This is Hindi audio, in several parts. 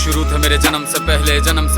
शुरू थे मेरे जन्म से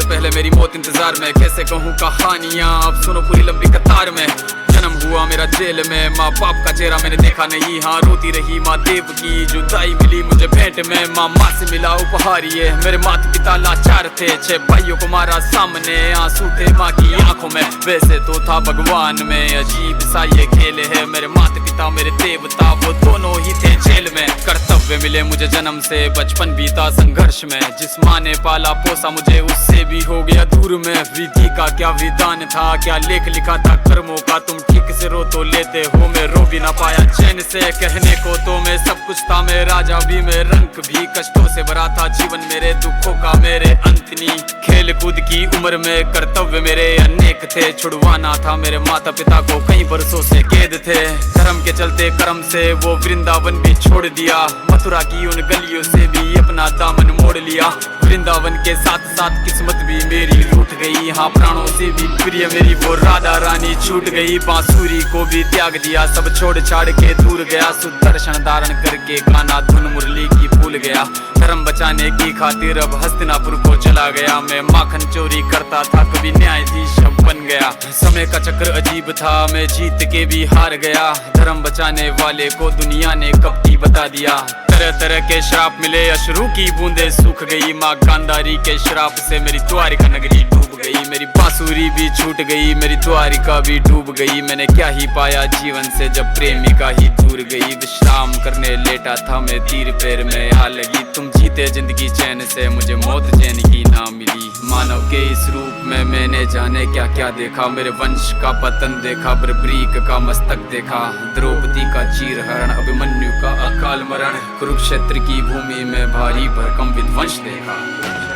पहले मेरी मौत इंतजार में। कैसे कहूँ कहानियाँ, अब सुनो पूरी लंबी कतार में। जन्म हुआ मेरा जेल में, माँ बाप का चेहरा मैंने देखा नहीं। हाँ रोती रही माँ देव की, जुदाई मिली मुझे भेंट में। माँ से मिला उपहार ये, मेरे माता पिता लाचार थे। 6 भाइयों को मारा सामने, आंसू थे माँ की आंखों में। वैसे तो था भगवान में, अजीब सा ये खेल है। मेरे माता पिता मेरे देवता, वो दोनों ही थे जेल में। कर्तव्य मिले मुझे जन्म से, बचपन बीता संघर्ष में। जिस माँ ने पाला पोसा मुझे, उससे भी हो गया दूर में। विधि का क्या विधान था, क्या लेख लिखा था कर्मों का। तुम ठीक से रो तो लेते हो, मैं रो भी ना पाया चैन से। कहने को तो मैं सब कुछ था, मैं राजा भी, मैं रंक भी। कष्टों से भरा था जीवन मेरे, दुखों का मेरे अंत नहीं। खेल कूद की उम्र में कर्तव्य मेरे अनेक थे। छुड़वाना था मेरे माता पिता को, कई बरसों से कैद थे। धर्म के चलते कर्म से वो वृंदावन भी छोड़ दिया। मथुरा की उन गलियों से भी अपना दामन मोड़ लिया। वृंदावन के साथ साथ किस्मत भी मेरी रूठ गई। हाँ प्राणों से भी प्रिय मेरी वो राधा रानी छूट गई। बांसुरी को भी त्याग दिया, सब छोड़ छाड़ के दूर गया। सुदर्शन धारण करके गाना धुन मुरली की भूल गया। धर्म बचाने की खातिर अब हस्तिनापुर को चला गया। मैं माखन चोरी करता था, कभी न्यायाधीश बन गया। समय का चक्र अजीब था, मैं जीत के भी हार गया। धर्म बचाने वाले को दुनिया ने कपटी बता दिया। तरह तरह के श्राप मिले, अश्रु की बूंदे सूख गई। माँ गांधारी के श्राप से मेरी द्वारिका नगरी डूब गई। मेरी बांसुरी भी छूट गई, मेरी द्वारिका भी डूब गई। मैंने क्या ही पाया जीवन से, जब प्रेमिका ही दूर गई। विश्राम करने लेटा था मैं, तीर पैर में आ लगी। तुम जीते जिंदगी चैन से, मुझे मौत चैन की ना मिली। मानव के इस रूप में मैंने जाने क्या क्या देखा। मेरे वंश का पतन देखा, बर्बरीक का मस्तक देखा। द्रौपदी का चीरहरण, अभिमन्यु का अकाल मरण। कुरुक्षेत्र की भूमि में भारी भरकम विध्वंस देखा।